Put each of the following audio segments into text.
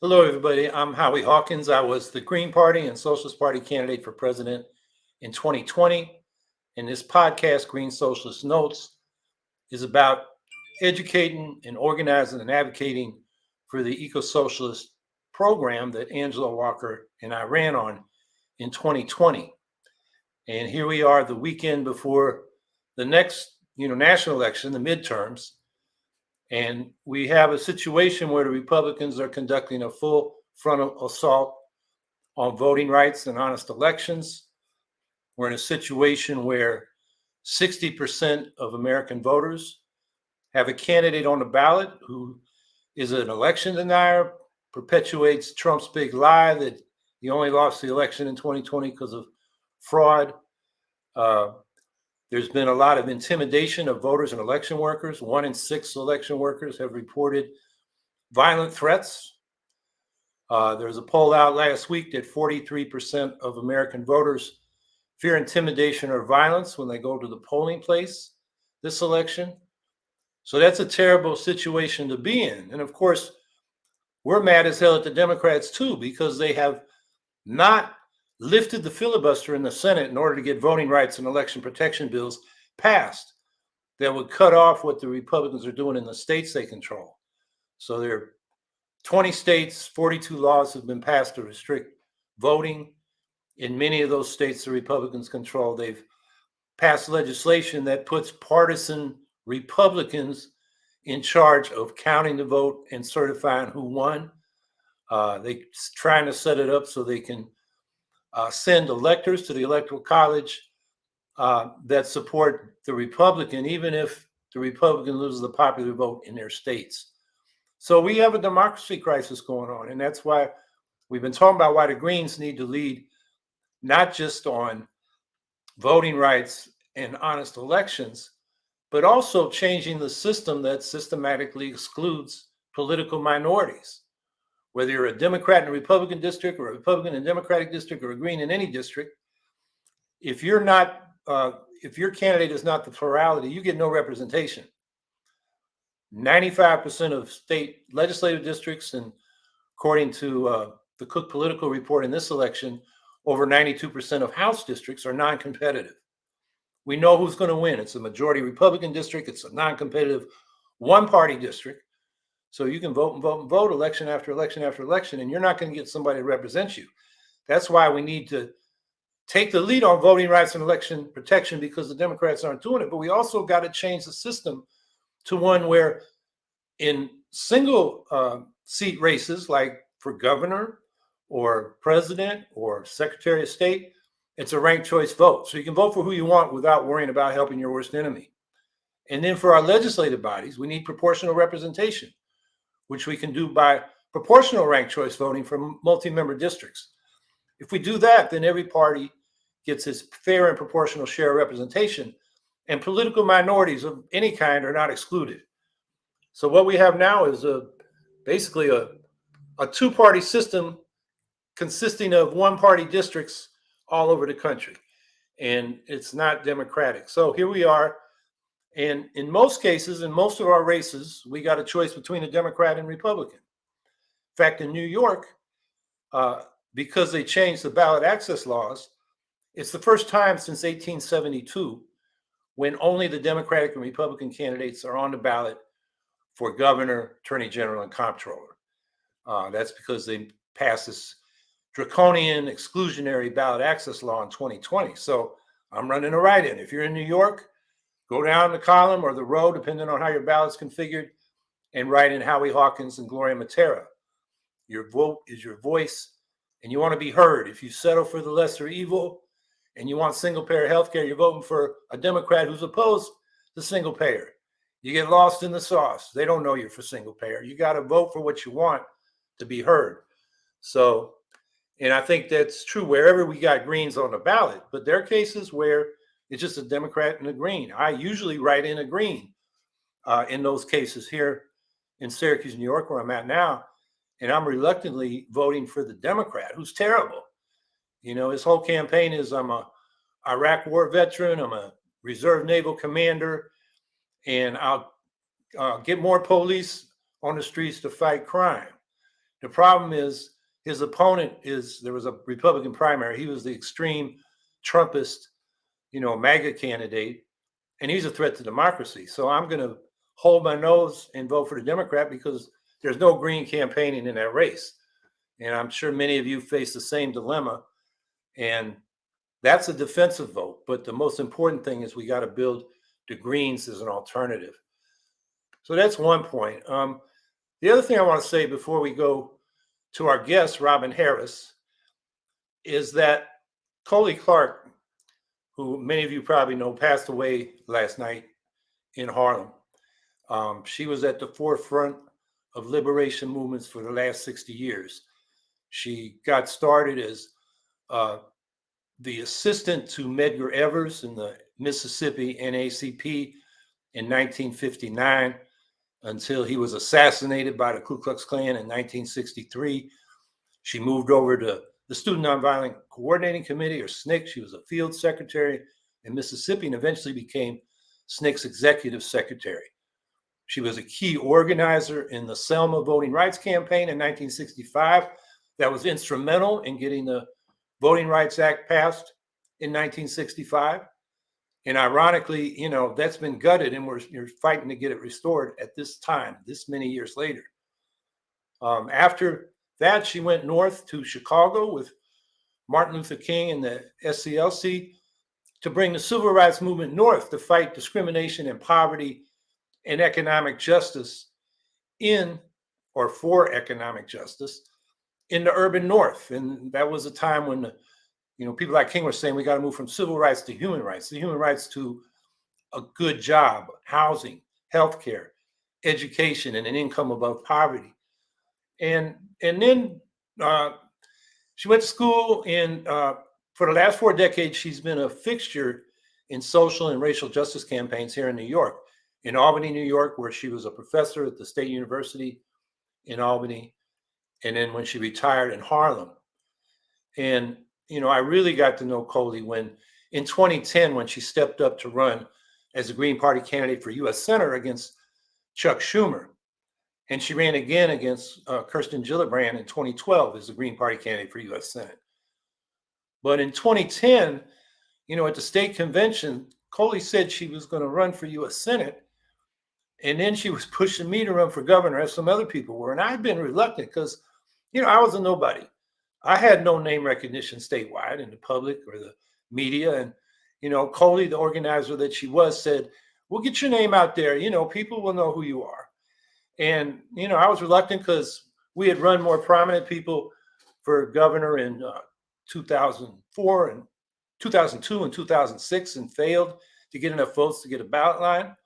Hello, everybody. I'm Howie Hawkins. I was the Green Party and Socialist Party candidate for president in 2020. And this podcast, Green Socialist Notes, is about educating and organizing and advocating for the eco-socialist program that Angela Walker and I ran on in 2020. And here we are the weekend before the next, national election, the midterms. And we have a situation where the Republicans are conducting a full frontal assault on voting rights and honest elections. We're in a situation where 60% of American voters have a candidate on the ballot who is an election denier, perpetuates Trump's big lie that he only lost the election in 2020 because of fraud. There's been a lot of intimidation of voters and election workers. 1 in 6 election workers have reported violent threats. There was a poll out last week that 43% of American voters fear intimidation or violence when they go to the polling place this election. So that's a terrible situation to be in. And of course, we're mad as hell at the Democrats too, because they have not lifted the filibuster in the Senate in order to get voting rights and election protection bills passed that would cut off what the Republicans are doing in the states they control. So there are 20 states, 42 laws have been passed to restrict voting. In many of those states the Republicans control, they've passed legislation that puts partisan Republicans in charge of counting the vote and certifying who won. They're trying to set it up so they can send electors to the Electoral College that support the Republican, even if the Republican loses the popular vote in their states. So we have a democracy crisis going on, and that's why we've been talking about why the Greens need to lead not just on voting rights and honest elections, but also changing the system that systematically excludes political minorities. Whether you're a Democrat in a Republican district or a Republican in a Democratic district or a Green in any district, if your candidate is not the plurality, you get no representation. 95% of state legislative districts, and according to the Cook Political Report in this election, over 92% of House districts are non-competitive. We know who's going to win. It's a majority Republican district. It's a non-competitive one-party district. So you can vote and vote and vote election after election after election, and you're not going to get somebody to represent you. That's why we need to take the lead on voting rights and election protection, because the Democrats aren't doing it. But we also got to change the system to one where in single seat races, like for governor or president or secretary of state, it's a ranked choice vote. So you can vote for who you want without worrying about helping your worst enemy. And then for our legislative bodies, we need proportional representation, which we can do by proportional ranked choice voting from multi-member districts. If we do that, then every party gets its fair and proportional share of representation, and political minorities of any kind are not excluded. So what we have now is basically a two-party system consisting of one-party districts all over the country, and it's not democratic. So here we are. And in most cases, in most of our races, we got a choice between a Democrat and Republican. In fact, in New York, because they changed the ballot access laws, it's the first time since 1872 when only the Democratic and Republican candidates are on the ballot for governor, attorney general, and comptroller. That's because they passed this draconian exclusionary ballot access law in 2020. So I'm running a write-in. If you're in New York, go down the column or the row, depending on how your ballot's configured, and write in Howie Hawkins and Gloria Matera. Your vote is your voice, and you want to be heard. If you settle for the lesser evil and you want single-payer health care, you're voting for a Democrat who's opposed to single-payer. You get lost in the sauce. They don't know you're for single-payer. You got to vote for what you want to be heard. So, and I think that's true wherever we got Greens on the ballot, but there are cases where it's just a Democrat and a Green. I usually write in a Green in those cases here in Syracuse, New York, where I'm at now. And I'm reluctantly voting for the Democrat, who's terrible. You know, his whole campaign is I'm a Iraq war veteran, I'm a reserve naval commander, and I'll get more police on the streets to fight crime. The problem is his opponent there was a Republican primary. He was the extreme Trumpist, MAGA candidate, and he's a threat to democracy. So I'm going to hold my nose and vote for the Democrat because there's no green campaigning in that race. And I'm sure many of you face the same dilemma. And that's a defensive vote. But the most important thing is we got to build the Greens as an alternative. So that's one point. The other thing I want to say before we go to our guest, Robin Harris, is that Coley Clark, who many of you probably know, passed away last night in Harlem. She was at the forefront of liberation movements for the last 60 years. She got started as the assistant to Medgar Evers in the Mississippi NAACP in 1959 until he was assassinated by the Ku Klux Klan in 1963. She moved over to the Student Nonviolent Coordinating Committee, or SNCC. She was a field secretary in Mississippi and eventually became SNCC's executive secretary. She was a key organizer in the Selma Voting Rights Campaign in 1965 that was instrumental in getting the Voting Rights Act passed in 1965. And ironically, that's been gutted and you're fighting to get it restored at this time, this many years later. After that, she went north to Chicago with Martin Luther King and the SCLC to bring the civil rights movement north to fight discrimination and poverty and economic justice for economic justice in the urban north. And that was a time when people like King were saying we got to move from civil rights to human rights, to a good job, housing, healthcare, education, and an income above poverty. And then she went to school, and for the last 4 decades, she's been a fixture in social and racial justice campaigns here in New York, in Albany, New York, where she was a professor at the State University in Albany, and then when she retired in Harlem. And I really got to know Coley in 2010, when she stepped up to run as a Green Party candidate for U.S. Senator against Chuck Schumer. And she ran again against Kirsten Gillibrand in 2012 as a Green Party candidate for U.S. Senate. But in 2010, at the state convention, Coley said she was going to run for U.S. Senate. And then she was pushing me to run for governor, as some other people were. And I've been reluctant because, I was a nobody. I had no name recognition statewide in the public or the media. And, Coley, the organizer that she was, said, we'll get your name out there. People will know who you are. And, I was reluctant because we had run more prominent people for governor in 2004 and 2002 and 2006 and failed to get enough votes to get a ballot line.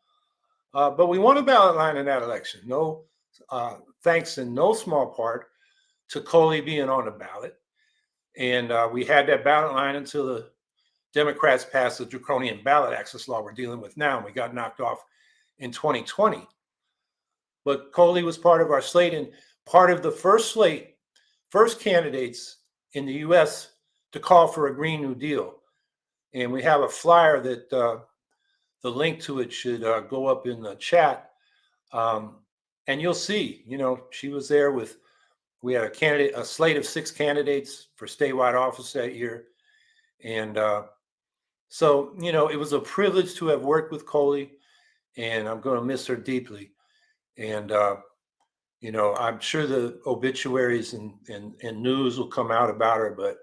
But we won a ballot line in that election. No, thanks in no small part to Coley being on the ballot. And we had that ballot line until the Democrats passed the draconian ballot access law we're dealing with now, and we got knocked off in 2020. But Coley was part of our slate and part of the first candidates in the U.S. to call for a Green New Deal. And we have a flyer that the link to it should go up in the chat. And you'll see, she was there we had a slate of 6 candidates for statewide office that year. And so, it was a privilege to have worked with Coley, and I'm going to miss her deeply. And, I'm sure the obituaries and news will come out about her, but,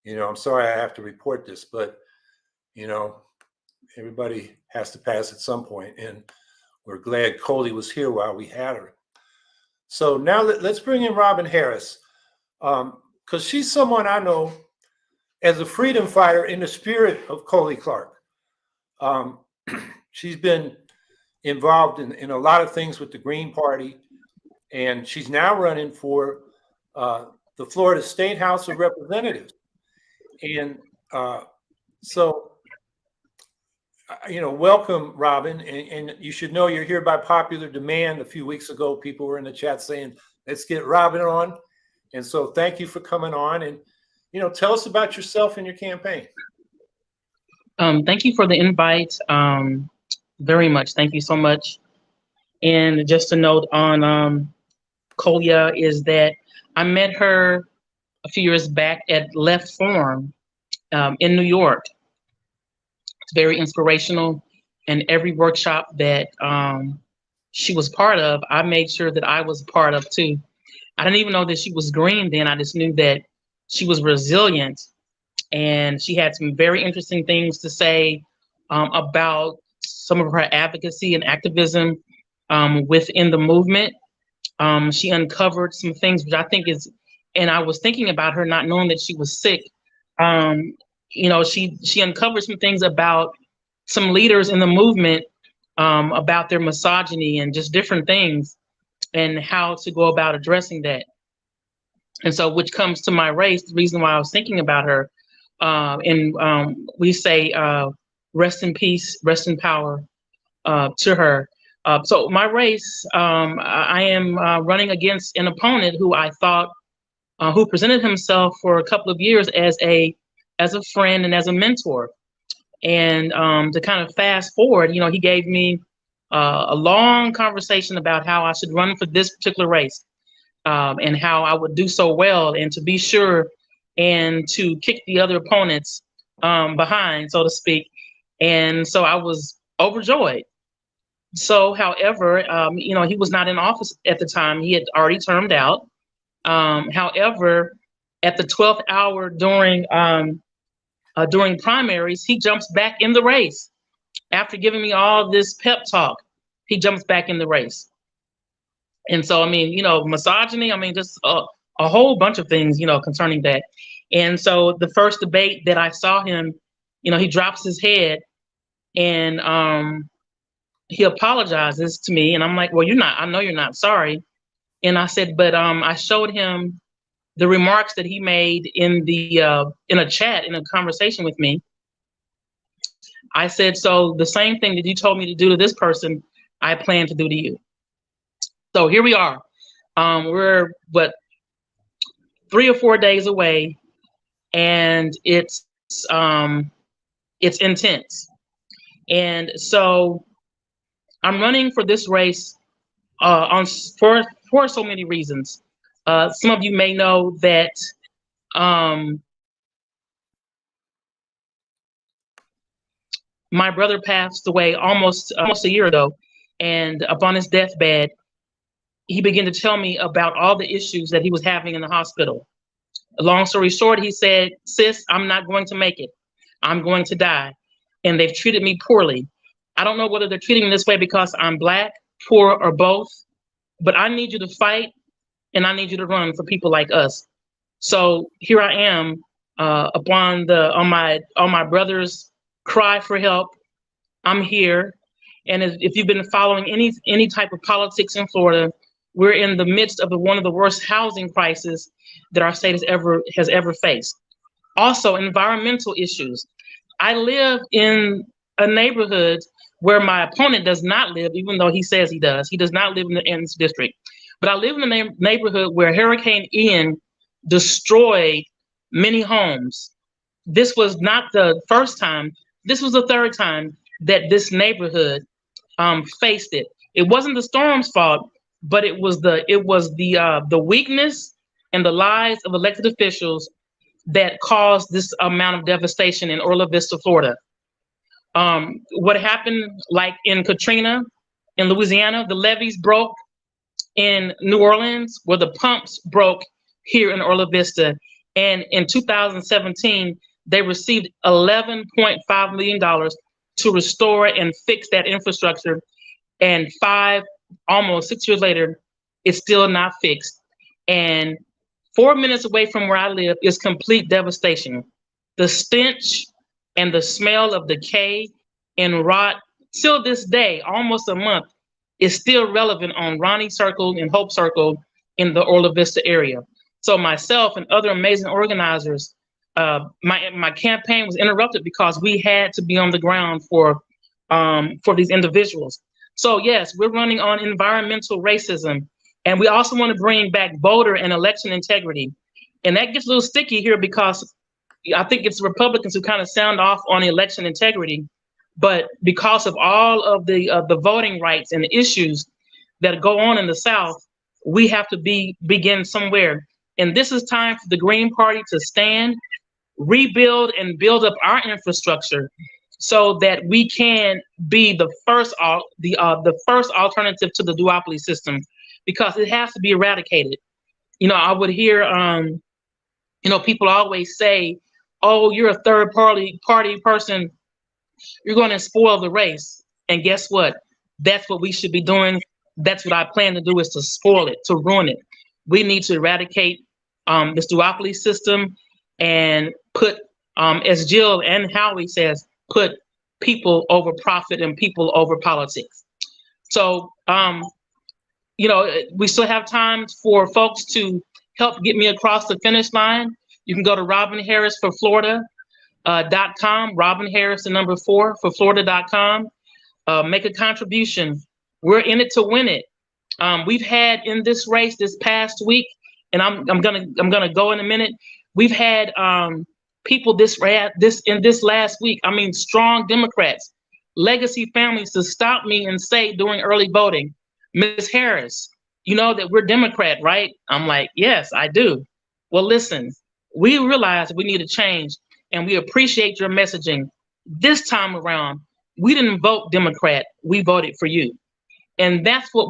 I'm sorry I have to report this, but, everybody has to pass at some point, and we're glad Coley was here while we had her. So now let's bring in Robin Harris, because she's someone I know as a freedom fighter in the spirit of Coley Clark. She's been involved in a lot of things with the Green Party, and she's now running for the Florida State House of Representatives. And so, welcome, Robin. And you should know you're here by popular demand. A few weeks ago, people were in the chat saying, let's get Robin on. And so thank you for coming on. And, tell us about yourself and your campaign. Thank you for the invite. Very much. Thank you so much. And just a note on Kolia is that I met her a few years back at Left Forum in New York. It's very inspirational, and every workshop that she was part of, I made sure that I was part of too. I didn't even know that she was green then. I just knew that she was resilient, and she had some very interesting things to say about some of her advocacy and activism within the movement. She uncovered some things which I think is, and I was thinking about her not knowing that she was sick. Um, she uncovered some things about some leaders in the movement, about their misogyny and just different things, and how to go about addressing that. And so, which comes to my race, the reason why I was thinking about her, and we say, rest in peace, rest in power to her. So my race, I am running against an opponent who I thought, who presented himself for a couple of years as a friend and as a mentor. And to kind of fast forward, he gave me a long conversation about how I should run for this particular race, and how I would do so well, and to be sure, and to kick the other opponents behind, so to speak. And so I was overjoyed. So, however, he was not in office at the time. He had already termed out. However, at the 12th hour during primaries, he jumps back in the race. After giving me all this pep talk, he jumps back in the race. And so, I mean, misogyny, I mean, just a whole bunch of things, concerning that. And so the first debate that I saw him, he drops his head, and he apologizes to me. And I'm like, well, I know you're not sorry. And I said, but I showed him the remarks that he made in a chat, in a conversation with me. I said, so the same thing that you told me to do to this person, I plan to do to you. So here we are. We're 3 or 4 days away, and it's intense. And so I'm running for this race for so many reasons. Some of you may know that my brother passed away almost a year ago, and upon his deathbed, he began to tell me about all the issues that he was having in the hospital. Long story short, he said, "Sis, I'm not going to make it. I'm going to die, and they've treated me poorly. I don't know whether they're treating me this way because I'm Black, poor, or both, but I need you to fight, and I need you to run for people like us." So here I am, on my brother's cry for help. I'm here, and if you've been following any type of politics in Florida, we're in the midst of one of the worst housing crises that our state has ever faced. Also, environmental issues. I live in a neighborhood where my opponent does not live, even though he says he does. He does not live in this district. But I live in a neighborhood where Hurricane Ian destroyed many homes. This was not the first time. This was the third time that this neighborhood faced it. It wasn't the storm's fault, but it was the weakness and the lies of elected officials that caused this amount of devastation in Orla Vista, Florida. What happened, like in Katrina, in Louisiana, the levees broke. In New Orleans, where the pumps broke here in Orla Vista. And in 2017, they received $11.5 million to restore and fix that infrastructure. And almost 6 years later, it's still not fixed. And 4 minutes away from where I live is complete devastation. The stench and the smell of decay and rot, till this day, almost a month, is still relevant on Ronnie Circle and Hope Circle in the Orla Vista area. So myself and other amazing organizers, my campaign was interrupted because we had to be on the ground for these individuals. So yes, we're running on environmental racism, and we also want to bring back voter and election integrity. And that gets a little sticky here because I think it's Republicans who kind of sound off on election integrity. But because of all of the voting rights and the issues that go on in the South, we have to begin somewhere. And this is time for the Green Party to stand, rebuild, and build up our infrastructure so that we can be the first alternative to the duopoly system, because it has to be eradicated. I would hear people always say, "Oh, you're a third party person. You're going to spoil the race." And guess what? That's what we should be doing. That's what I plan to do, is to spoil it, to ruin it. We need to eradicate this duopoly system and put, as Jill and Howie says, put people over profit and people over politics. So, we still have time for folks to help get me across the finish line. You can go to Robin Harris for Florida. .com, Robin Harris, the number 4 for Florida.com. Make a contribution. We're in it to win it. We've had in this race this past week, and I'm gonna go in a minute. We've had people in this last week. I mean, strong Democrats, legacy families, to stop me and say during early voting, "Ms. Harris, you know that we're Democrat, right?" I'm like, "Yes, I do." Well, listen, we realize we need a change, and we appreciate your messaging. This time around, we didn't vote Democrat, we voted for you. And that's what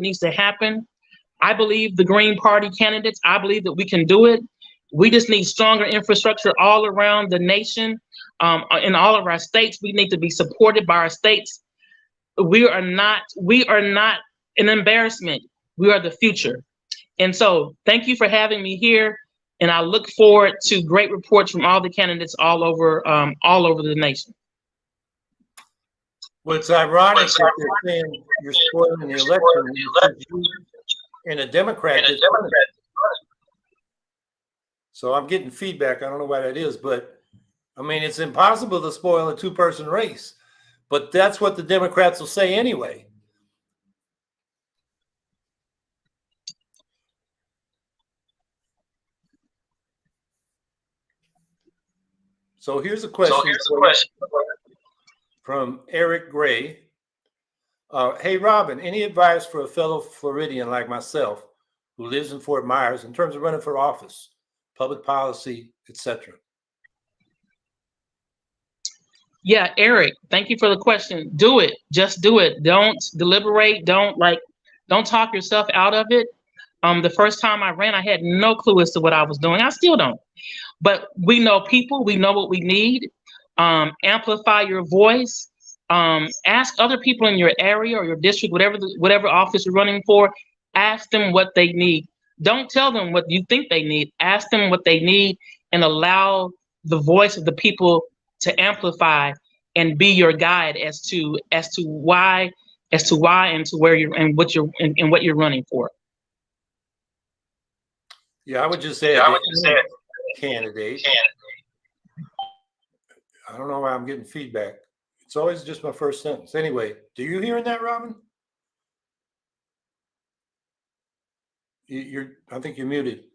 needs to happen. I believe the Green Party candidates, I believe that we can do it. We just need stronger infrastructure all around the nation. In all of our states, we need to be supported by our states. We are not an embarrassment. We are the future. And so thank you for having me here. And I look forward to great reports from all the candidates all over the nation. Well, it's ironic that they're saying you're spoiling the election and a Democrat. So I'm getting feedback. I don't know why that is, but I mean, it's impossible to spoil a 2-person race. But that's what the Democrats will say anyway. So here's a question, from Eric Gray. Hey, Robin, any advice for a fellow Floridian like myself who lives in Fort Myers in terms of running for office, public policy, etc.? Yeah, Eric, thank you for the question. Do it. Just do it. Don't deliberate. Don't talk yourself out of it. The first time I ran, I had no clue as to what I was doing. I still don't. But we know people. We know what we need. Amplify your voice. Ask other people in your area or your district, whatever office you're running for. Ask them what they need. Don't tell them what you think they need. Ask them what they need, and allow the voice of the people to amplify and be your guide as to why and to where you're and what you're running for. Yeah, I would just say candidate. I don't know why I'm getting feedback. It's always just my first sentence. Anyway, do you hearing that, Robin? I think you're muted.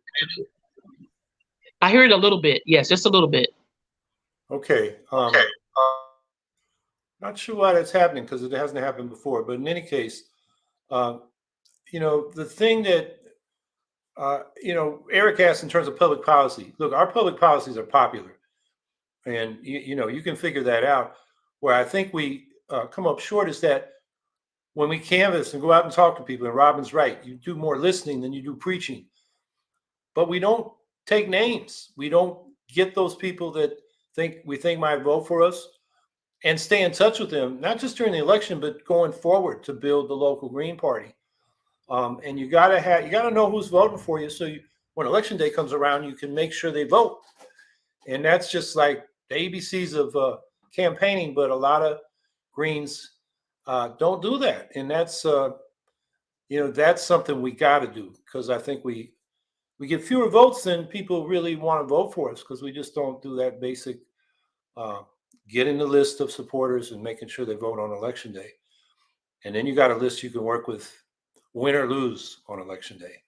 I hear it a little bit. Yes, just a little bit. Okay. Not sure why that's happening, because it hasn't happened before. But in any case, the thing that Eric asked in terms of public policy. Look, our public policies are popular, and you can figure that out. Where I think we come up short is that when we canvass and go out and talk to people, and Robin's right, you do more listening than you do preaching. But we don't take names. We don't get those people that we think might vote for us, and stay in touch with them, not just during the election, but going forward to build the local Green Party. And you gotta know who's voting for you, so when election day comes around, you can make sure they vote. And that's just like the ABCs of campaigning. But a lot of Greens don't do that, and that's that's something we got to do, because I think we get fewer votes than people really want to vote for us, because we just don't do that basic getting the list of supporters and making sure they vote on election day. And then you got a list you can work with, win or lose, on election day.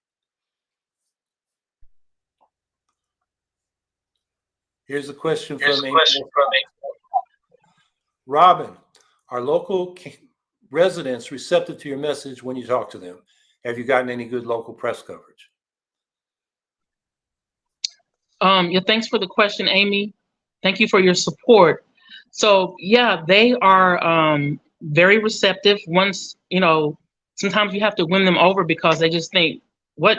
Here's a question from Robin. Are local residents receptive to your message when you talk to them? have you gotten any good local press coverage? Yeah, thanks for the question, Amy. Thank you for your support. So yeah, they are very receptive. Once, sometimes you have to win them over because they just think, what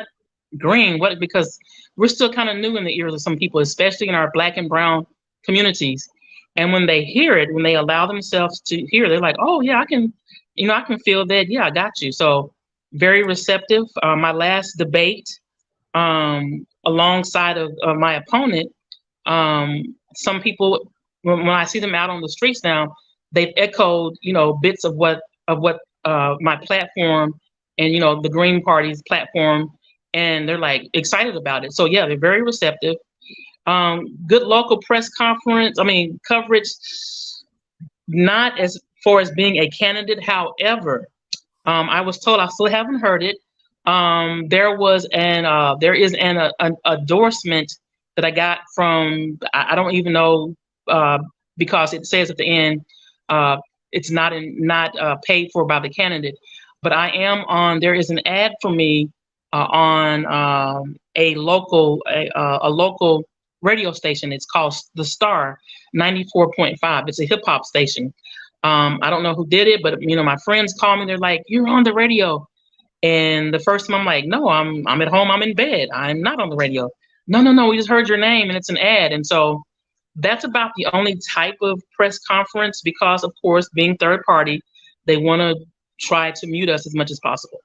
green? What? Because we're still kind of new in the ears of some people, especially in our Black and brown communities. And when they hear it, when they allow themselves to hear, they're like, oh yeah, I can feel that. Yeah, I got you. So very receptive. My last debate, alongside of my opponent, some people, when I see them out on the streets now, they've echoed, bits of what my platform and the Green Party's platform, and they're like excited about it. So yeah, they're very receptive. Good local press conference. I mean, coverage, not as far as being a candidate. However, I was told, I still haven't heard it. There is an endorsement that I got from, I don't even know, because it says at the end, uh, it's not paid for by the candidate, but I am on. There is an ad for me on a local radio station. It's called The Star 94.5. It's a hip hop station. I don't know who did it, but my friends call me. They're like, "You're on the radio." And the first time I'm like, "No, I'm at home. I'm in bed. I'm not on the radio." No, no, no. We just heard your name, and it's an ad. And so that's about the only type of press conference, because, of course, being third party, they want to try to mute us as much as possible.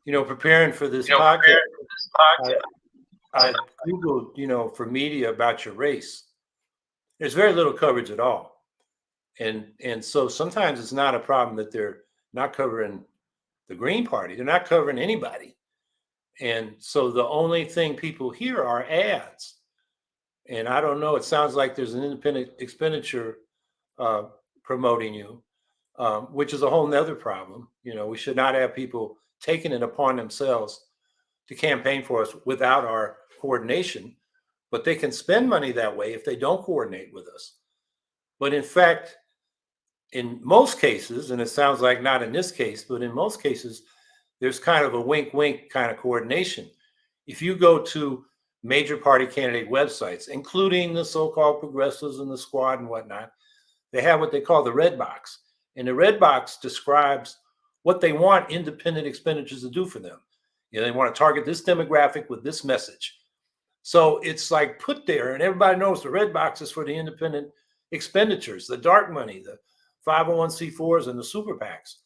Preparing for this podcast, I Googled, for media about your race. There's very little coverage at all. And so sometimes it's not a problem that they're not covering the Green Party. They're not covering anybody. And so the only thing people hear are ads. And I don't know, it sounds like there's an independent expenditure promoting you, which is a whole nother problem. We should not have people taking it upon themselves to campaign for us without our coordination, but they can spend money that way if they don't coordinate with us. But in fact, in most cases, and it sounds like not in this case, but in most cases, there's kind of a wink, wink kind of coordination. If you go to major party candidate websites, including the so-called progressives and the squad and whatnot, they have what they call the red box. And the red box describes what they want independent expenditures to do for them. They want to target this demographic with this message. So it's like put there, and everybody knows the red box is for the independent expenditures, the dark money, the 501c4s and the super PACs,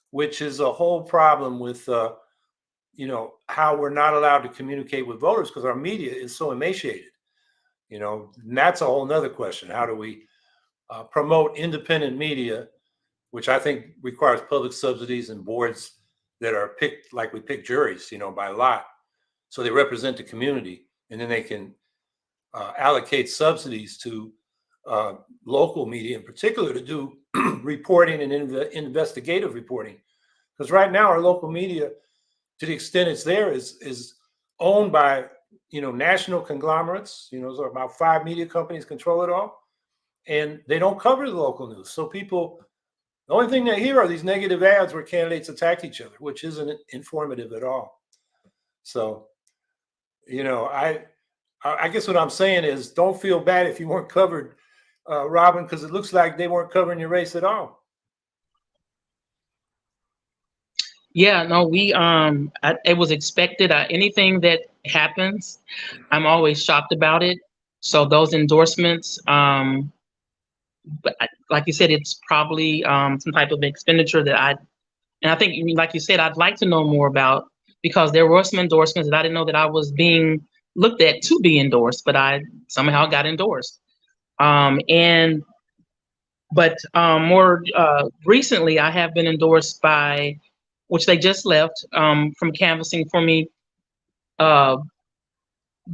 which is a whole problem with, how we're not allowed to communicate with voters because our media is so emaciated. And that's a whole nother question. How do we promote independent media, which I think requires public subsidies and boards that are picked like we pick juries, by lot. So they represent the community, and then they can allocate subsidies to local media in particular to do reporting and investigative reporting. Because right now our local media, to the extent it's there, is owned by national conglomerates. So about 5 media companies control it all, and they don't cover the local news. So people, the only thing they hear are these negative ads where candidates attack each other, which isn't informative at all. So, I guess what I'm saying is, don't feel bad if you weren't covered, Robin, because it looks like they weren't covering your race at all. Yeah, no, it was expected. Anything that happens, I'm always shocked about it. So those endorsements, but like you said, it's probably some type of expenditure and I think, like you said, I'd like to know more about, because there were some endorsements that I didn't know that I was being looked at to be endorsed, but I somehow got endorsed. But more recently, I have been endorsed by, which they just left from canvassing for me,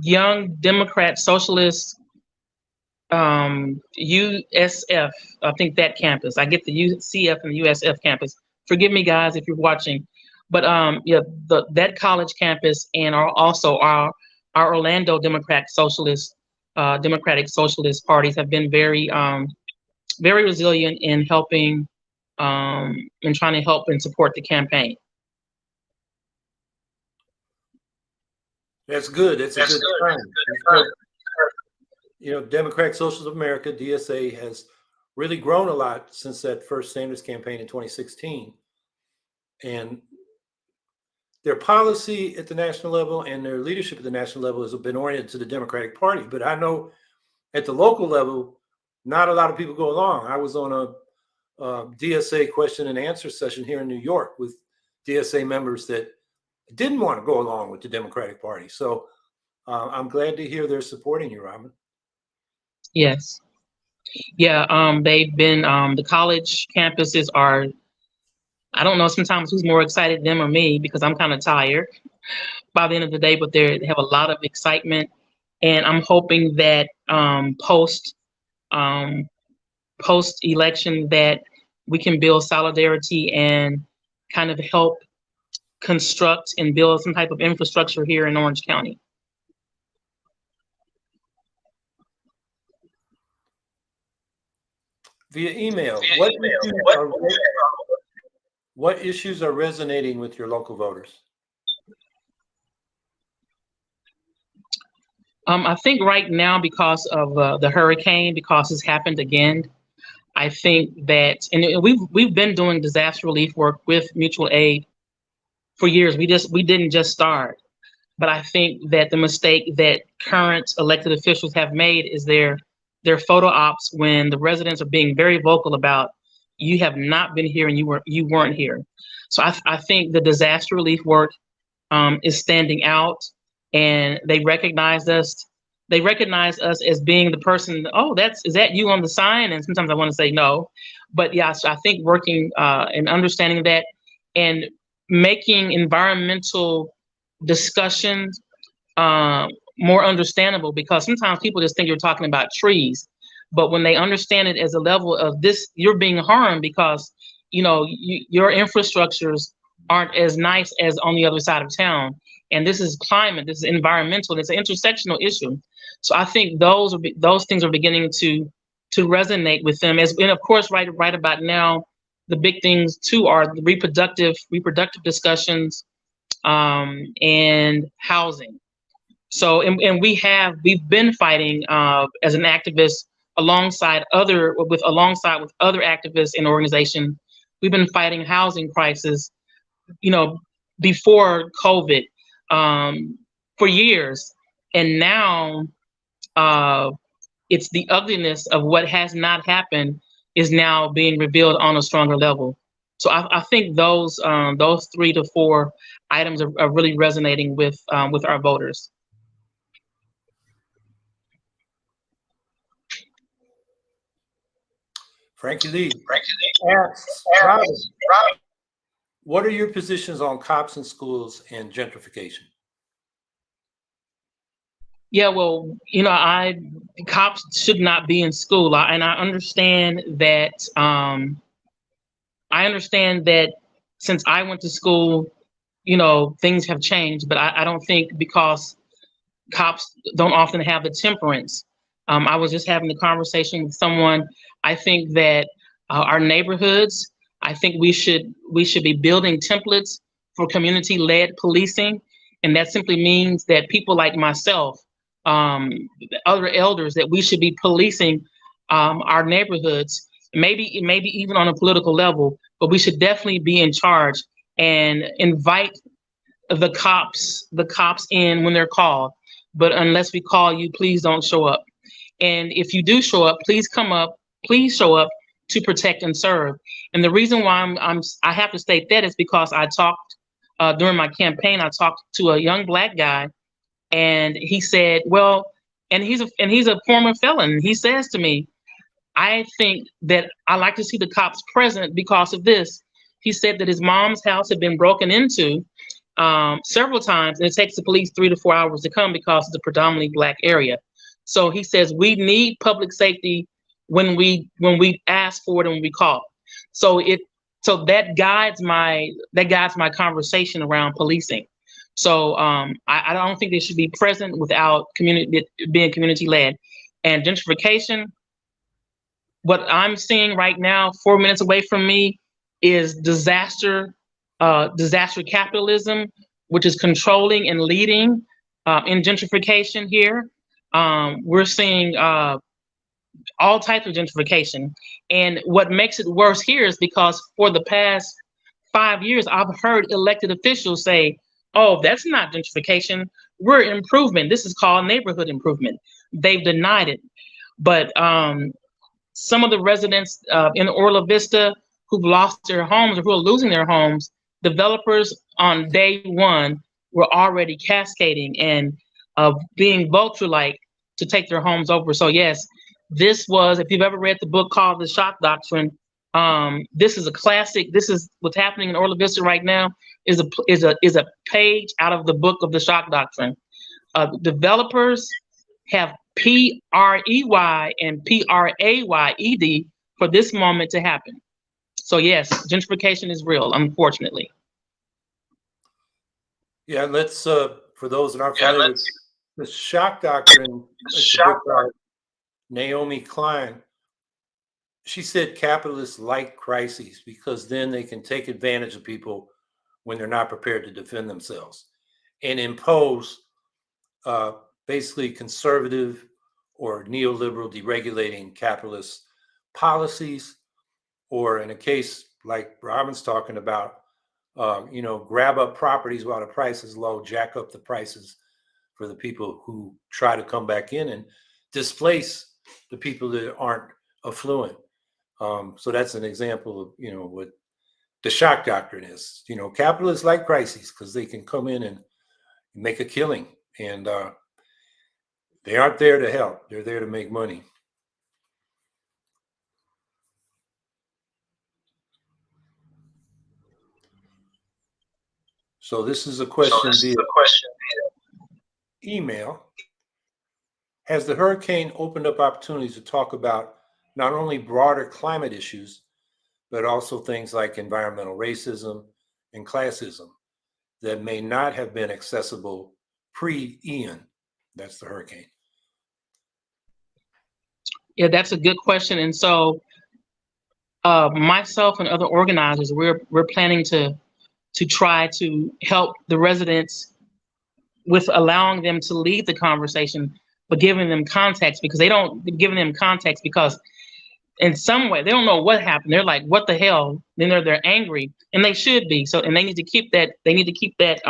Young Democrat Socialist, USF. I think that campus. I get the UCF and the USF campus. Forgive me, guys, if you're watching. But yeah, that college campus, and also our Orlando Democratic Socialist parties have been very very resilient in helping and trying to help and support the campaign. That's good. That's a good sign. Because, you know, Democratic Socialists of America, DSA, has really grown a lot since that first Sanders campaign in 2016. And their policy at the national level and their leadership at the national level has been oriented to the Democratic Party. But I know at the local level, not a lot of people go along. I was on a DSA question and answer session here in New York with DSA members that didn't want to go along with the Democratic Party. So I'm glad to hear they're supporting you, Robin. Yes. Yeah, they've been, the college campuses are, I don't know sometimes who's more excited, them or me, because I'm kind of tired by the end of the day, but they have a lot of excitement. And I'm hoping that um, post election that we can build solidarity and kind of help construct and build some type of infrastructure here in Orange County. Via email, what issues are resonating with your local voters? I think right now, because of the hurricane, because it's happened again, I think that, and we've been doing disaster relief work with mutual aid for years. We didn't just start, but I think that the mistake that current elected officials have made is their photo ops when the residents are being very vocal about, you have not been here and you weren't here. So I think the disaster relief work is standing out, and they recognize us. They recognize us as being the person. Oh, is that you on the sign? And sometimes I want to say no, but yeah. So I think working and understanding that, and making environmental discussions more understandable, because sometimes people just think you're talking about trees, but when they understand it as a level of this, you're being harmed because your infrastructures aren't as nice as on the other side of town, and this is climate, this is environmental, it's an intersectional issue. So I think those things are beginning to resonate with them, and of course right about now, the big things too are the reproductive discussions, and housing. So, and we've been fighting as an activist alongside other activists and organizations. We've been fighting housing crisis, before COVID, for years, and now it's the ugliness of what has not happened is now being revealed on a stronger level. So I think those 3 to 4 items are really resonating with our voters. Frankie Lee asks, Robin, what are your positions on cops in schools and gentrification? Yeah, well, cops should not be in school, and I understand that. I understand that since I went to school, things have changed, but I don't think, because cops don't often have the temperance. I was just having a conversation with someone. I think that our neighborhoods, I think we should be building templates for community-led policing, and that simply means that people like myself, other elders, that we should be policing our neighborhoods, maybe even on a political level, but we should definitely be in charge and invite the cops in when they're called. But unless we call you, please don't show up. And if you do show up, please show up to protect and serve. And the reason why I have to state that is because I talked during my campaign. I talked to a young Black guy, and he said, well, and he's a former felon. He says to me, I think that I like to see the cops present because of this. He said that his mom's house had been broken into several times, and it takes the police 3 to 4 hours to come because it's a predominantly Black area. So he says we need public safety when we ask for it and when we call. So that guides my conversation around policing. So I don't think they should be present without being community led. And gentrification, what I'm seeing right now, 4 minutes away from me, is disaster capitalism, which is controlling and leading in gentrification here. We're seeing all types of gentrification. And what makes it worse here is because for the past 5 years, I've heard elected officials say, oh, that's not gentrification. We're improvement. This is called neighborhood improvement. They've denied it. But some of the residents in Orla Vista who've lost their homes or who are losing their homes, developers on day one were already cascading and being vulture-like to take their homes over. So yes, this was, if you've ever read the book called The Shock Doctrine, this is a classic. This is what's happening in Orla Vista right now is a page out of the book of The Shock Doctrine. Developers have PREY and PRAYED for this moment to happen. So yes, gentrification is real, unfortunately. Yeah, let's for those that aren't familiar with the shock doctrine, it's a book by Naomi Klein. She said capitalists like crises because then they can take advantage of people when they're not prepared to defend themselves and impose basically conservative or neoliberal deregulating capitalist policies, or in a case like Robin's talking about, grab up properties while the price is low, jack up the prices for the people who try to come back in and displace the people that aren't affluent. So that's an example of, what the shock doctrine is. Capitalists like crises because they can come in and make a killing, and they aren't there to help. They're there to make money. So this is a question via email. Has the hurricane opened up opportunities to talk about not only broader climate issues, but also things like environmental racism and classism that may not have been accessible pre-Ian? That's the hurricane. Yeah, that's a good question. And so myself and other organizers, we're planning to try to help the residents with allowing them to lead the conversation, but giving them context, because they don't giving them context because in some way they don't know what happened. They're like, what the hell? Then they're angry, and they should be. So, and they need to keep that. They need to keep that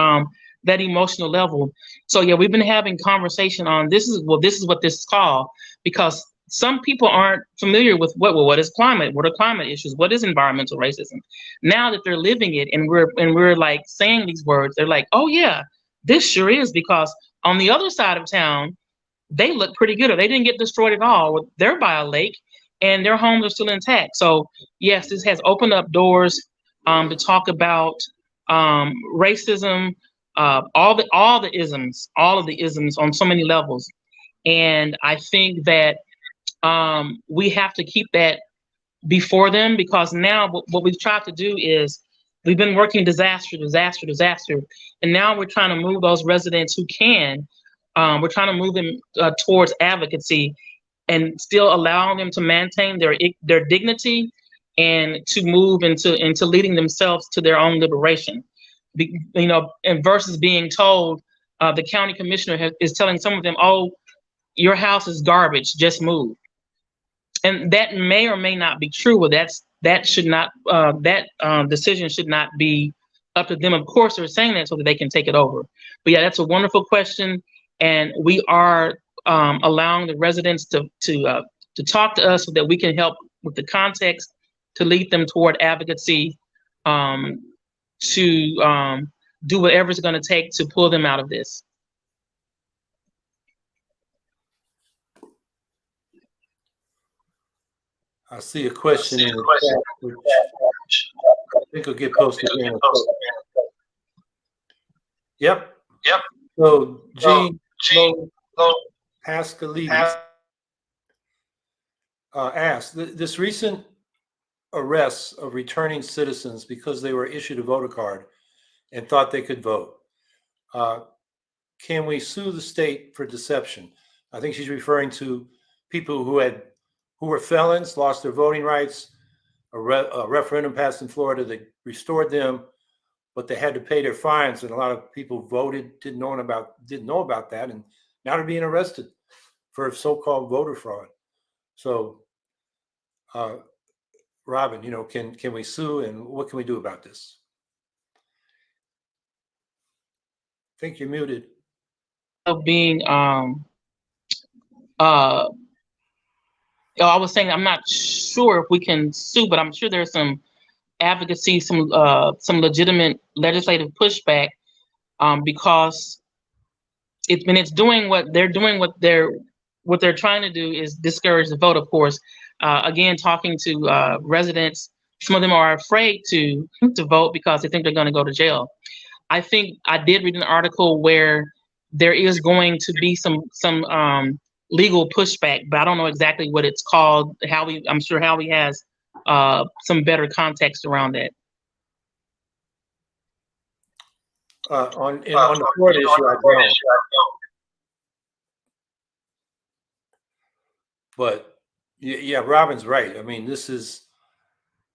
that emotional level. So yeah, we've been having conversation on this is what this is called, because some people aren't familiar with what is climate, what are climate issues, what is environmental racism. Now that they're living it, and we're like saying these words, they're like, oh yeah, this sure is, because on the other side of town, they look pretty good, or they didn't get destroyed at all. They're by a lake, and their homes are still intact. So yes, this has opened up doors to talk about racism, all the isms, all of the isms on so many levels. And I think that we have to keep that before them, because now what we've tried to do is we've been working disaster, and now we're trying to move those residents who can. We're trying to move them towards advocacy and still allowing them to maintain their dignity and to move into leading themselves to their own liberation. And versus being told, the county commissioner is telling some of them, oh, your house is garbage, just move. And that may or may not be true, but that should not decision should not be up to them. Of course, they're saying that so that they can take it over. But yeah, that's a wonderful question, and we are allowing the residents to talk to us so that we can help with the context to lead them toward advocacy, to do whatever it's going to take to pull them out of this. I see a question in the chat, which I think will get posted here in a second. Yep. So Gene Pascalides asked, this recent arrests of returning citizens because they were issued a voter card and thought they could vote. Can we sue the state for deception? I think she's referring to people who were felons, lost their voting rights, a referendum passed in Florida that restored them, but they had to pay their fines, and a lot of people voted didn't know about that, and now they're being arrested for so-called voter fraud. So, Robin, can we sue, and what can we do about this? I think you're muted. Of being I was saying I'm not sure if we can sue, but I'm sure there's some advocacy, some legitimate legislative pushback, because it's doing what they're doing. What they're trying to do is discourage the vote. Of course, again, talking to residents, some of them are afraid to vote because they think they're going to go to jail. I think I did read an article where there is going to be some legal pushback, but I don't know exactly what it's called. I'm sure Howie has some better context around that. On the Florida issue, I don't. But yeah, Robin's right. I mean, this is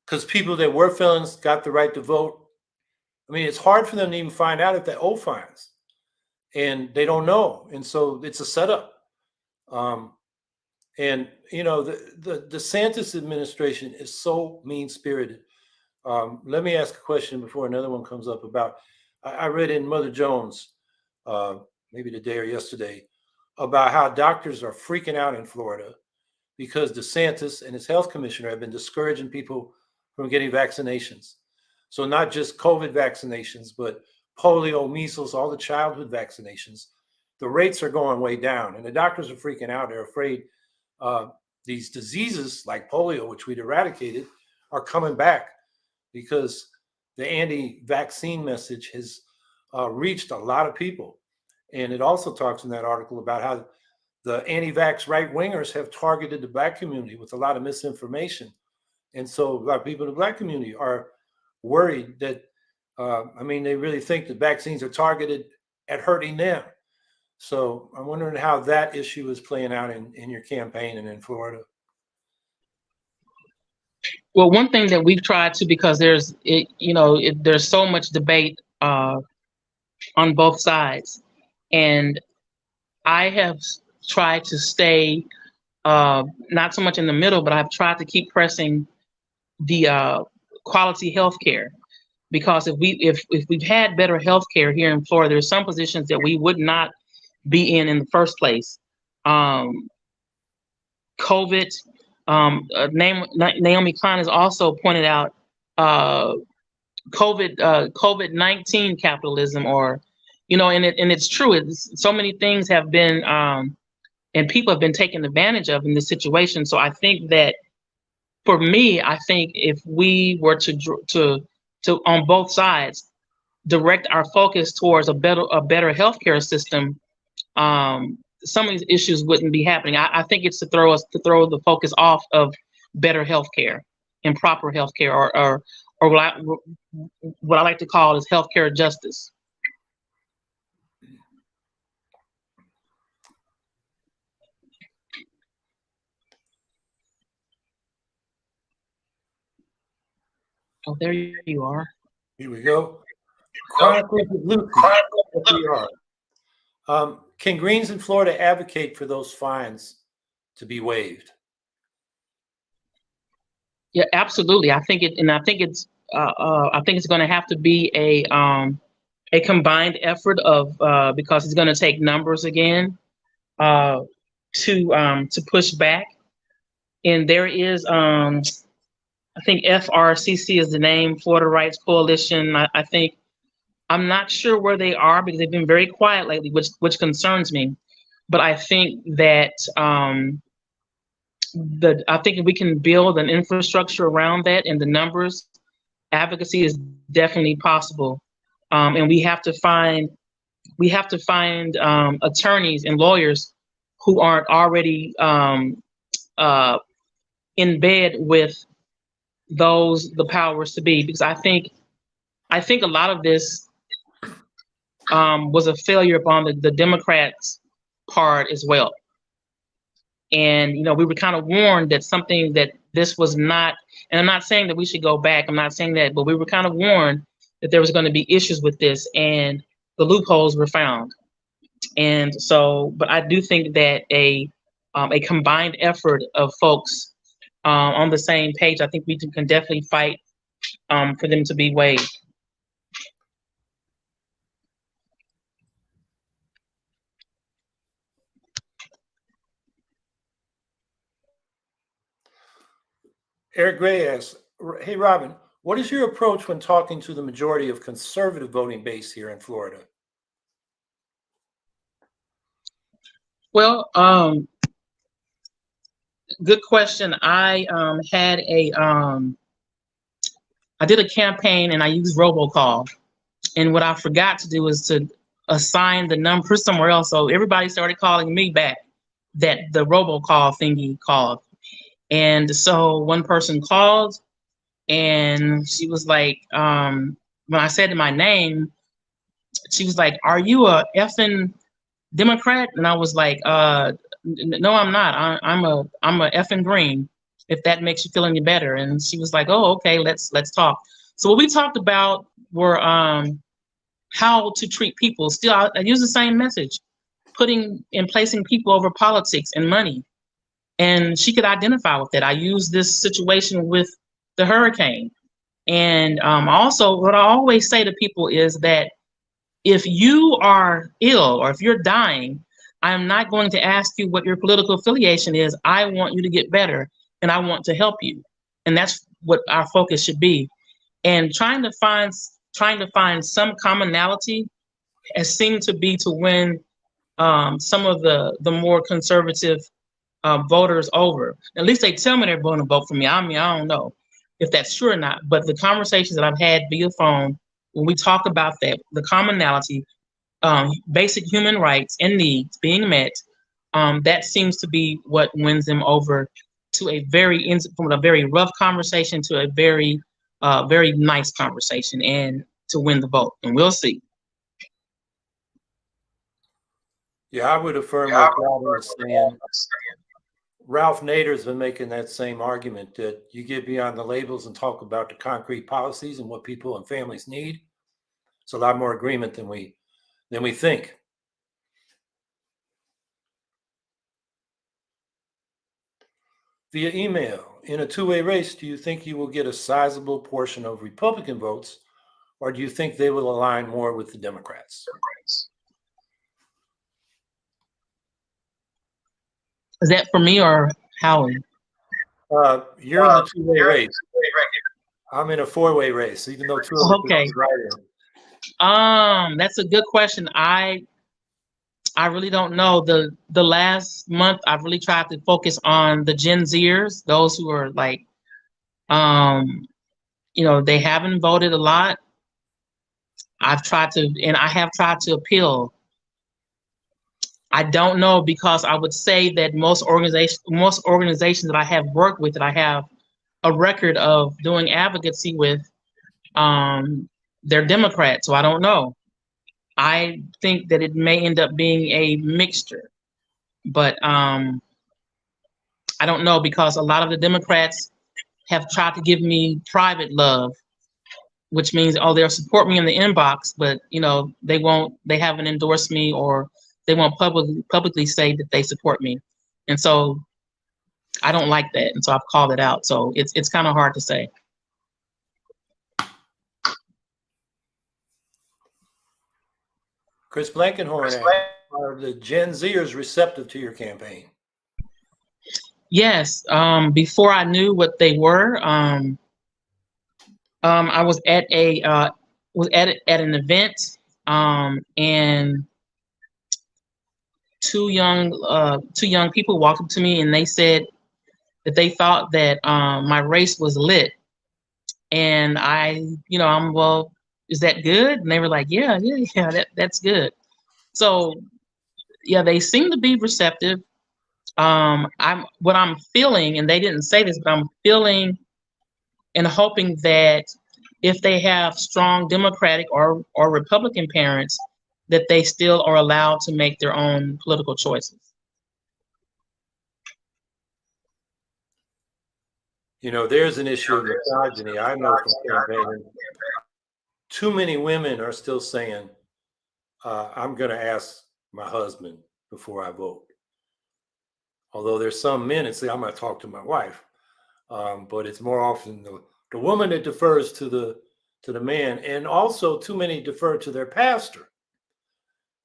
because people that were felons got the right to vote. I mean, it's hard for them to even find out if they owe fines, and they don't know, and so it's a setup. And the DeSantis administration is so mean-spirited. Let me ask a question before another one comes up about. I read in Mother Jones, maybe today or yesterday, about how doctors are freaking out in Florida because DeSantis and his health commissioner have been discouraging people from getting vaccinations. So not just COVID vaccinations, but polio, measles, all the childhood vaccinations. The rates are going way down, and the doctors are freaking out. They're afraid these diseases like polio, which we'd eradicated, are coming back because the anti-vaccine message has reached a lot of people. And it also talks in that article about how the anti-vax right-wingers have targeted the Black community with a lot of misinformation. And so a lot of people in the Black community are worried that, they really think that vaccines are targeted at hurting them. So I'm wondering how that issue is playing out in your campaign and in Florida. Well, one thing that we've tried to, because there's so much debate on both sides, and I have tried to stay not so much in the middle, but I've tried to keep pressing the quality health care, because if we've had better health care here in Florida, there's some positions that we would not be in the first place. COVID. Naomi Klein has also pointed out COVID-19 capitalism, and it's true. So many things have been and people have been taken advantage of in this situation. So I think that for me, if we were to on both sides direct our focus towards a better healthcare system, some of these issues wouldn't be happening. I think it's to throw the focus off of better healthcare and proper healthcare, or what I like to call is healthcare justice. Oh, there you are. Here we go. Chronicles of Lucy. Can Greens in Florida advocate for those fines to be waived? Yeah, absolutely. I think it's going to have to be a combined effort of because it's going to take numbers again to push back. And there is I think FRCC is the name, Florida Rights Coalition. I think, I'm not sure where they are because they've been very quiet lately, which concerns me. But I think that I think if we can build an infrastructure around that and the numbers, advocacy is definitely possible. And we have to find attorneys and lawyers who aren't already in bed with the powers to be, because I think a lot of this was a failure upon the Democrats' part as well. And we were kind of warned that something that this was not, and I'm not saying that we should go back. I'm not saying that, but we were kind of warned that there was going to be issues with this, and the loopholes were found. And so, but I do think that a combined effort of folks on the same page, I think we can definitely fight for them to be waived. Eric Gray asks, hey, Robin, what is your approach when talking to the majority of conservative voting base here in Florida? Well, good question. I had I did a campaign and I used robocall. And what I forgot to do was to assign the number somewhere else. So everybody started calling me back that the robocall thingy called. And so one person called and she was like, when I said my name, she was like, "Are you a effing Democrat?" And I was like, no, I'm not. I'm a effing green, if that makes you feel any better. And she was like, "Oh, okay, let's talk." So what we talked about were how to treat people. Still, I use the same message, putting and placing people over politics and money. And she could identify with that. I used this situation with the hurricane. And also, what I always say to people is that if you are ill or if you're dying, I'm not going to ask you what your political affiliation is. I want you to get better and I want to help you. And that's what our focus should be. And trying to find some commonality has seemed to be to win some of the more conservative voters over. At least they tell me they're going to vote for me. I mean, I don't know if that's true or not, but the conversations that I've had via phone, when we talk about that, the commonality, basic human rights and needs being met, that seems to be what wins them over to from a very rough conversation to a very nice conversation and to win the vote. And we'll see. Yeah, I would affirm what Robin is saying. Ralph Nader's been making that same argument that you get beyond the labels and talk about the concrete policies and what people and families need. It's a lot more agreement than we think. Via email, in a two-way race, do you think you will get a sizable portion of Republican votes, or do you think they will align more with the Democrats? Is that for me or Howie? You're in the two-way race. I'm in a four-way race, even though two of us Okay. are right in. That's a good question. I really don't know. The last month I've really tried to focus on the Gen Zers, those who are like, they haven't voted a lot. I have tried to appeal. I don't know, because I would say that most organizations that I have worked with, that I have a record of doing advocacy with, they're Democrats. So I don't know. I think that it may end up being a mixture, but I don't know, because a lot of the Democrats have tried to give me private love, which means, oh, they'll support me in the inbox, but they haven't endorsed me, or they won't publicly say that they support me. And so I don't like that. And so I've called it out. So it's kind of hard to say. Chris Blankenhorn, are the Gen Zers receptive to your campaign? Yes. Before I knew what they were, I was at an event, and two young people walked up to me and they said that they thought that my race was lit, and I'm, well, is that good? And they were like, yeah, that's good. So yeah, they seem to be receptive. What I'm feeling, and they didn't say this, but I'm feeling and hoping that if they have strong Democratic or Republican parents, that they still are allowed to make their own political choices. There's an issue of misogyny. I know from campaigning, too many women are still saying, I'm going to ask my husband before I vote. Although there's some men that say, I'm going to talk to my wife. But it's more often the woman that defers to the man, and also too many defer to their pastor.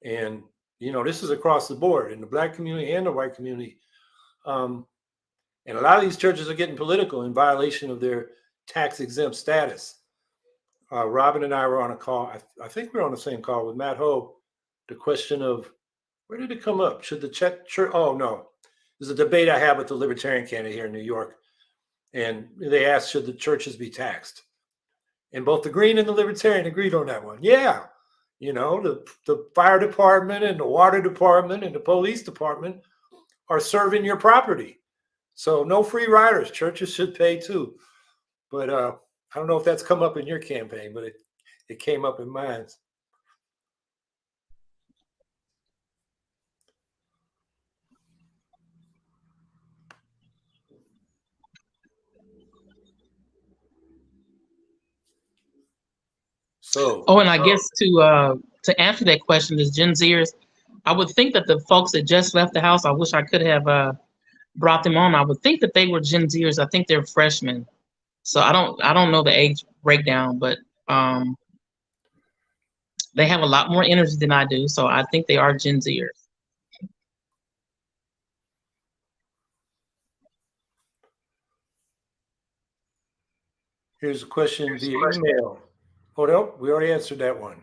And this is across the board in the Black community and the white community. And a lot of these churches are getting political in violation of their tax exempt status. Robin and I were on a call. I think we were on the same call with Matt Ho. The question of, where did it come up? Should the church? Oh no, there's a debate I have with the Libertarian candidate here in New York, and they asked, should the churches be taxed? And both the Green and the Libertarian agreed on that one. Yeah, the fire department and the water department and the police department are serving your property. So no free riders. Churches should pay too. But I don't know if that's come up in your campaign, but it came up in mine. So. Oh, and I guess to answer that question, as Gen Zers, I would think that the folks that just left the house, I wish I could have brought them on. I would think that they were Gen Zers. I think they're freshmen. So I don't know the age breakdown, but they have a lot more energy than I do. So I think they are Gen Zers. Here's a question via email. Oh no, we already answered that one.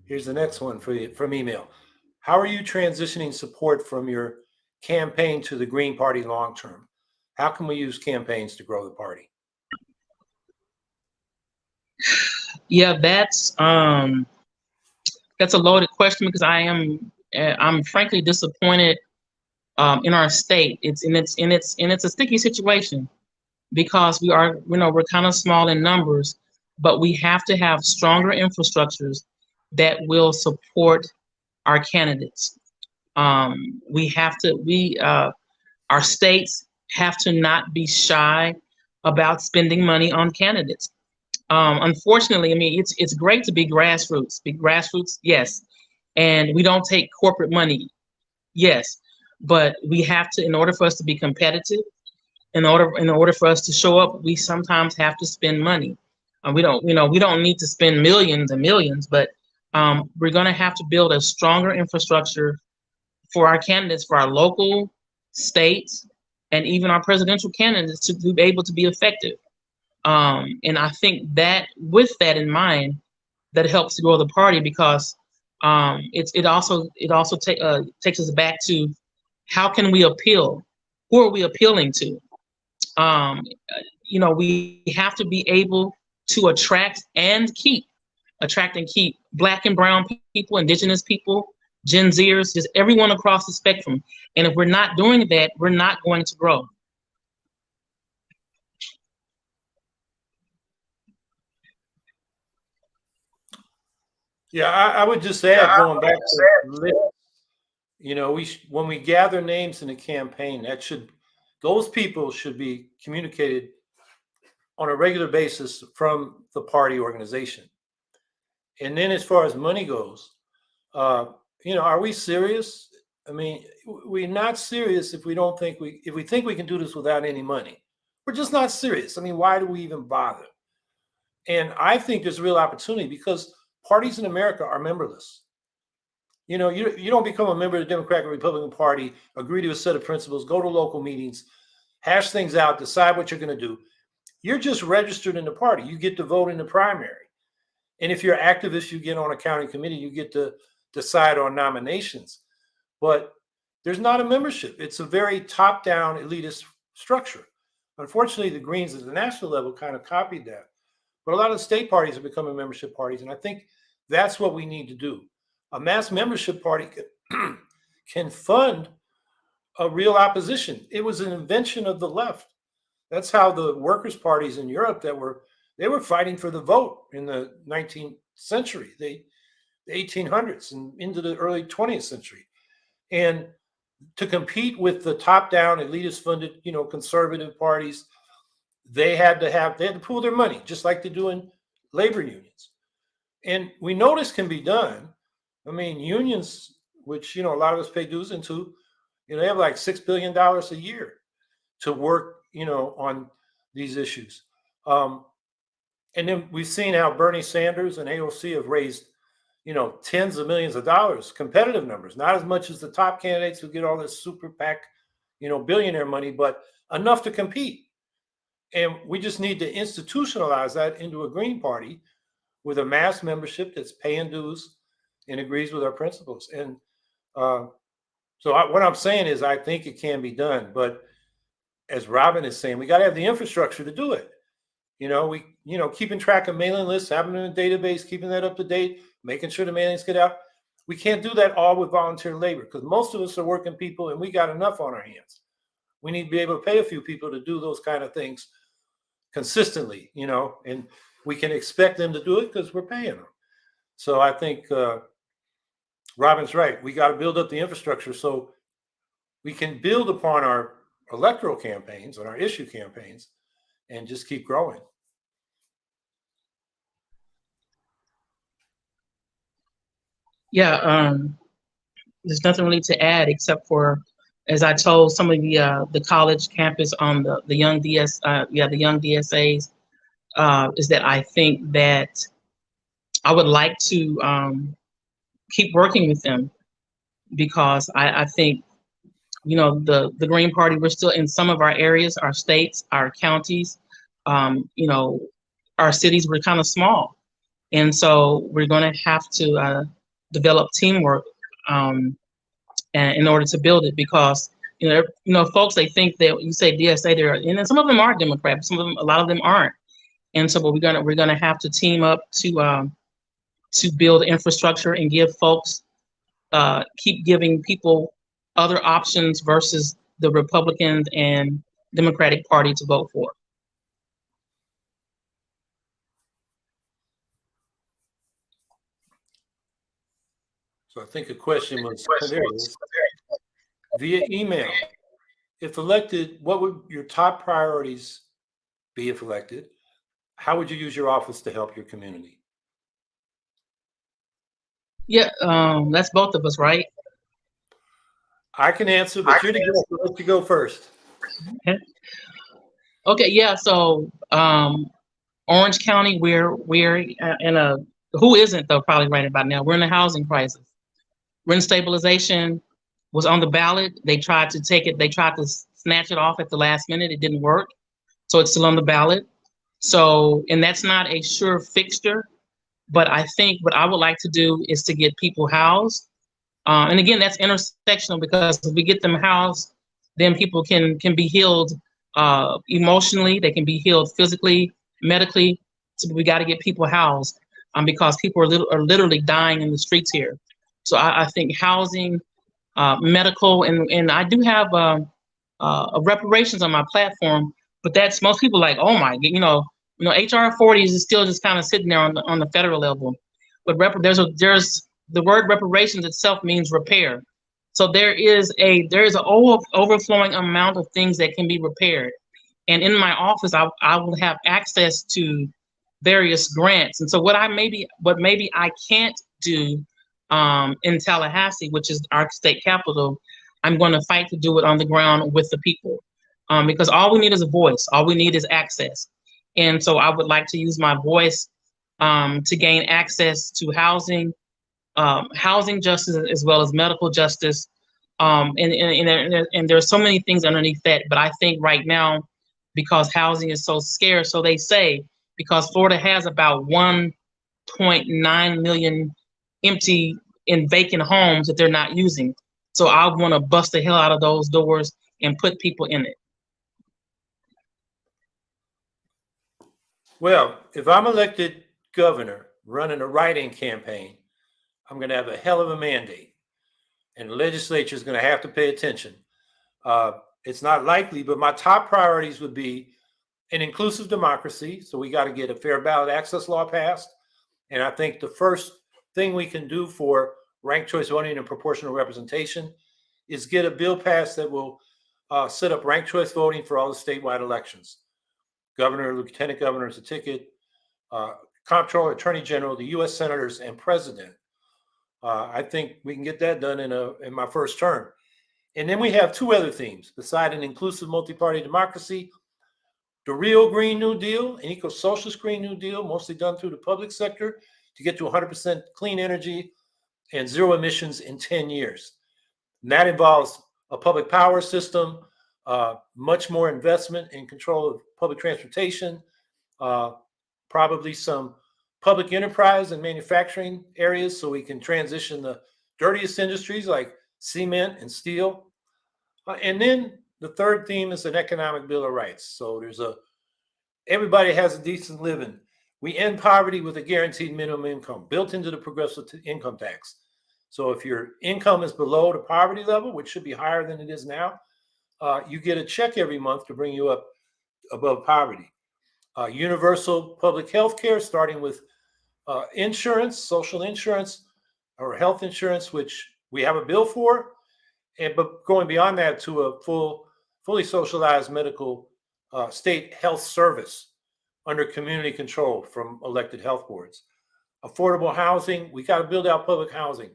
Here's the next one from email. How are you transitioning support from your campaign to the Green Party long term? How can we use campaigns to grow the party? Yeah, that's a loaded question, because I'm frankly disappointed in our state. It's a sticky situation, because we're kind of small in numbers, but we have to have stronger infrastructures that will support our candidates. Our states have to not be shy about spending money on candidates. Unfortunately, I mean, it's great to be grassroots, yes, and we don't take corporate money, yes, but we have to, in order for us to be competitive, in order for us to show up, we sometimes have to spend money. We don't need to spend millions and millions, but we're going to have to build a stronger infrastructure for our candidates, for our local, states, and even our presidential candidates to be able to be effective. And I think that, with that in mind, that helps to grow the party, because it also takes us back to, how can we appeal? Who are we appealing to? We have to be able to attract and keep Black and brown people, Indigenous people, Gen Zers, just everyone across the spectrum. And if we're not doing that, we're not going to grow. Yeah, I would just add, going back to, when we gather names in a campaign, those people should be communicated on a regular basis from the party organization. And then, as far as money goes, are we serious? I mean, we're not serious if we think we can do this without any money. We're just not serious. I mean, why do we even bother? And I think there's a real opportunity, because parties in America are memberless. You don't become a member of the Democratic or Republican Party, agree to a set of principles, go to local meetings, hash things out, decide what you're going to do. You're just registered in the party. You get to vote in the primary. And if you're activist, you get on a county committee, you get to decide on nominations. But there's not a membership. It's a very top-down elitist structure. Unfortunately, the Greens at the national level kind of copied that. But a lot of state parties are becoming membership parties. And I think that's what we need to do. A mass membership party can fund a real opposition. It was an invention of the left. That's how the workers' parties in Europe they were fighting for the vote in the 19th century, the 1800s and into the early 20th century. And to compete with the top-down elitist funded, conservative parties, they had to pool their money, just like they do in labor unions. And we know this can be done. I mean, unions, which, a lot of us pay dues into, they have like $6 billion a year to work, on these issues. And then we've seen how Bernie Sanders and AOC have raised, tens of millions of dollars, competitive numbers, not as much as the top candidates who get all this super PAC, billionaire money, but enough to compete. And we just need to institutionalize that into a Green Party with a mass membership that's paying dues and agrees with our principles. And what I'm saying is, I think it can be done. But as Robin is saying, we got to have the infrastructure to do it. Keeping track of mailing lists, having them in a database, keeping that up to date, making sure the mailings get out. We can't do that all with volunteer labor, because most of us are working people and we got enough on our hands. We need to be able to pay a few people to do those kind of things consistently, and we can expect them to do it because we're paying them. So I think Robin's right. We got to build up the infrastructure so we can build upon our electoral campaigns and our issue campaigns and just keep growing. Yeah, there's nothing really to add except for, as I told some of the college campus on the young the young DSAs, is that I think that I would like to keep working with them, because I think, the Green Party, we're still in some of our areas, our states, our counties, our cities, we're kind of small. And so we're going to have to develop teamwork and in order to build it, because folks, they think that you say DSA, and then some of them are Democrats, a lot of them aren't. And so, but we're gonna have to team up to build infrastructure and give folks, keep giving people other options versus the Republicans and Democratic Party to vote for. So I think a question was via email. If elected, what would your top priorities be if elected? How would you use your office to help your community? Yeah, that's both of us, right? I can answer, but you're the guest, so let you go first. Okay, yeah. So Orange County, we're in a, who isn't though, probably right about now, we're in a housing crisis. Rent stabilization was on the ballot. They tried to snatch it off at the last minute. It didn't work. So it's still on the ballot. So, and that's not a sure fixture, but I think what I would like to do is to get people housed. And again, that's intersectional, because if we get them housed, then people can be healed emotionally. They can be healed physically, medically. So we got to get people housed, because people are literally dying in the streets here. So I think housing, medical, and I do have reparations on my platform, but that's, most people like, oh my, HR 40 is still just kind of sitting there on the federal level. But there's the word reparations itself means repair. So there is an overflowing amount of things that can be repaired. And in my office, I will have access to various grants. And so what maybe I can't do in Tallahassee, which is our state capital, I'm going to fight to do it on the ground with the people, because all we need is a voice. All we need is access. And so I would like to use my voice to gain access to housing justice, as well as medical justice. And there's so many things underneath that. But I think right now, because housing is so scarce, so they say, because Florida has about 1.9 million empty and vacant homes that they're not using. So I want to bust the hell out of those doors and put people in it. Well, if I'm elected governor running a write-in campaign, I'm going to have a hell of a mandate, and the legislature is going to have to pay attention. It's not likely, but my top priorities would be an inclusive democracy. So we got to get a fair ballot access law passed. And I think the first thing we can do for ranked choice voting and proportional representation is get a bill passed that will set up ranked choice voting for all the statewide elections. governor, lieutenant governor's a ticket, comptroller, attorney general, the U.S. senators, and president. I think we can get that done in my first term. And then we have two other themes beside an inclusive multi-party democracy: the real Green New Deal, an eco-socialist Green New Deal, mostly done through the public sector to get to 100% clean energy and zero emissions in 10 years. And that involves a public power system, much more investment in control of public transportation, probably some public enterprise and manufacturing areas so we can transition the dirtiest industries like cement and steel. And then the third theme is an economic bill of rights. So everybody has a decent living. We end poverty with a guaranteed minimum income built into the progressive income tax. So if your income is below the poverty level, which should be higher than it is now, you get a check every month to bring you up above poverty. Universal public health care, starting with insurance, social insurance, or health insurance, which we have a bill for, but going beyond that to a fully socialized medical state health service under community control from elected health boards. Affordable housing, we got to build out public housing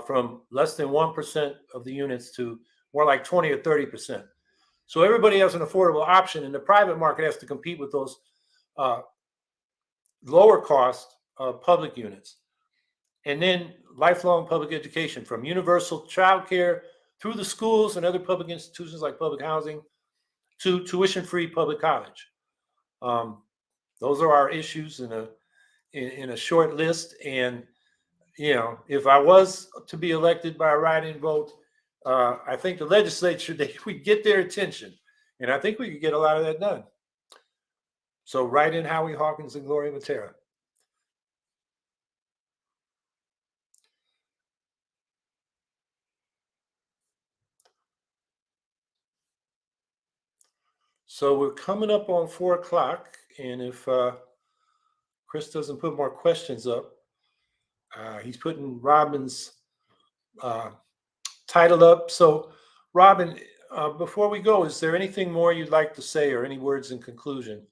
from less than 1% of the units to more like 20 or 30%. So everybody has an affordable option, and the private market has to compete with those lower cost public units. And then lifelong public education, from universal childcare through the schools and other public institutions like public housing to tuition-free public college. Those are our issues in a short list. And if I was to be elected by a write-in vote, I think the legislature, we get their attention, and I think we could get a lot of that done. So write in Howie Hawkins and Gloria Matera. So we're coming up on 4 o'clock, and if Chris doesn't put more questions up, he's putting Robin's title up. So Robin, before we go, is there anything more you'd like to say or any words in conclusion?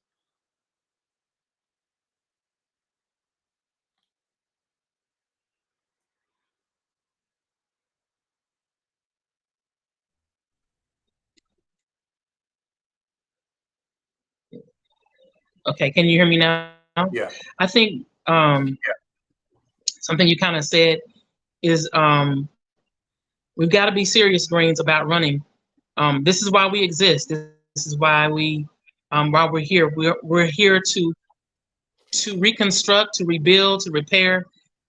Okay, can you hear me now? Yeah. I think something you kind of said is we've got to be serious, Greens, about running. This is why we exist. This is why while we're here. We're here to reconstruct, to rebuild, to repair,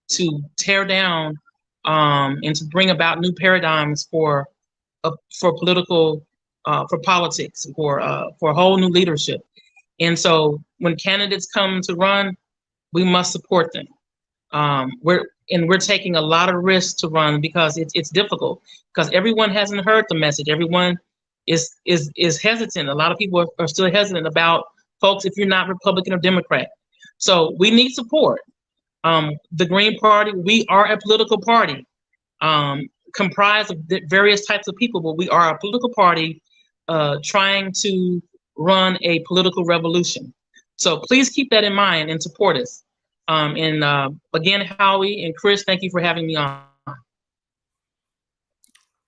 to tear down, and to bring about new paradigms for political, for politics, for a whole new leadership. And so when candidates come to run, we must support them. We're taking a lot of risks to run because it's difficult, because everyone hasn't heard the message. Everyone is hesitant. A lot of people are still hesitant about, folks, if you're not Republican or Democrat. So we need support. The Green Party, we are a political party comprised of various types of people, but we are a political party trying to run a political revolution. So please keep that in mind and support us. Again, Howie and Chris, thank you for having me on.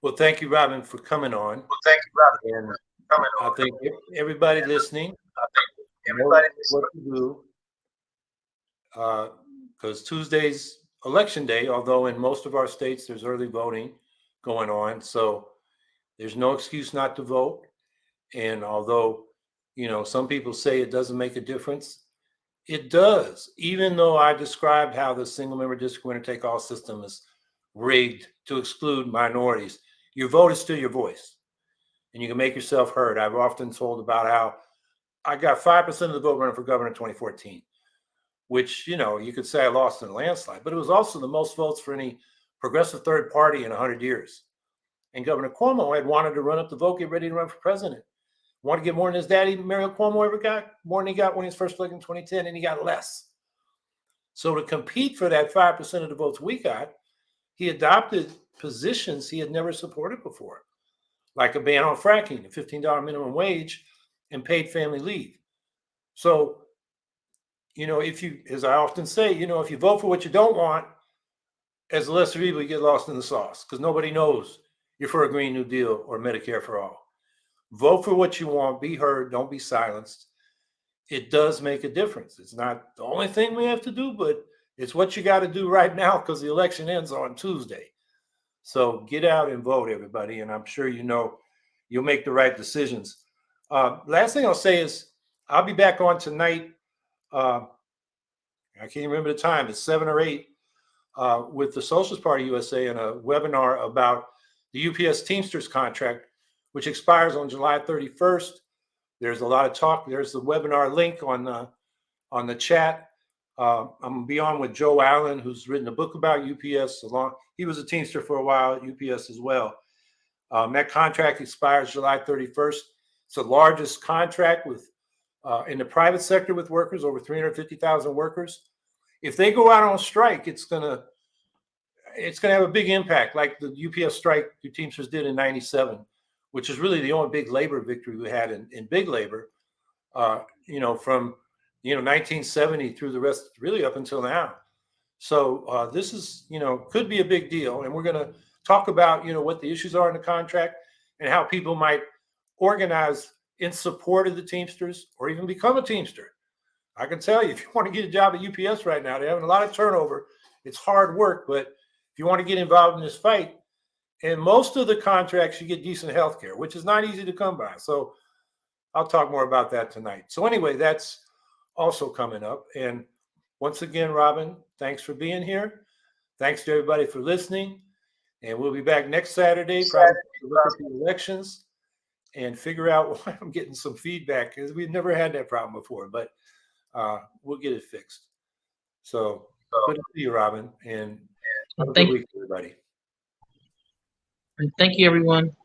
Well, thank you, Robin, for coming on. And I think everybody listening, what to do, because Tuesday's election day, although in most of our states there's early voting going on, so there's no excuse not to vote. And although, some people say it doesn't make a difference, it does. Even though I described how the single member district winner-take-all system is rigged to exclude minorities, your vote is still your voice, and you can make yourself heard. I've often told about how I got 5% of the vote running for governor in 2014, which, you could say I lost in a landslide, but it was also the most votes for any progressive third party in 100 years. And Governor Cuomo had wanted to run up the vote, get ready to run for president. Wanted to get more than his daddy, Mario Cuomo, ever got, more than he got when he was first elected in 2010, and he got less. So to compete for that 5% of the votes we got, he adopted positions he had never supported before, like a ban on fracking, a $15 minimum wage, and paid family leave. So, if you, as I often say, if you vote for what you don't want, as the lesser evil, you get lost in the sauce because nobody knows you're for a Green New Deal or Medicare for all. Vote for what you want, be heard, don't be silenced. It does make a difference. It's not the only thing we have to do, but it's what you got to do right now because the election ends on Tuesday. So get out and vote, everybody, and I'm sure you'll make the right decisions. Last thing I'll say is I'll be back on tonight. I can't remember the time. It's 7 or 8 with the Socialist Party USA in a webinar about the UPS Teamsters contract, which expires on July 31st. There's a lot of talk. There's the webinar link on the chat. I'm gonna be on with Joe Allen, who's written a book about UPS. He was a Teamster for a while at UPS as well. That contract expires July 31st. It's the largest contract in the private sector with workers, over 350,000 workers. If they go out on strike, it's gonna have a big impact, like the UPS strike the Teamsters did in '97, which is really the only big labor victory we had in big labor. From 1970 through the rest, really up until now. So this is could be a big deal, and we're going to talk about what the issues are in the contract and how people might organize in support of the Teamsters or even become a Teamster. I can tell you, if you want to get a job at UPS right now, they're having a lot of turnover. It's hard work, but if you want to get involved in this fight, and most of the contracts, you get decent health care, which is not easy to come by. So I'll talk more about that tonight. So anyway, that's also coming up. And once again, Robin, thanks for being here. Thanks to everybody for listening. And we'll be back next Saturday, probably to look at the elections and figure out why I'm getting some feedback, because we've never had that problem before, but we'll get it fixed. So good to see you, Robin, and have a good week, everybody. Thank you, everyone.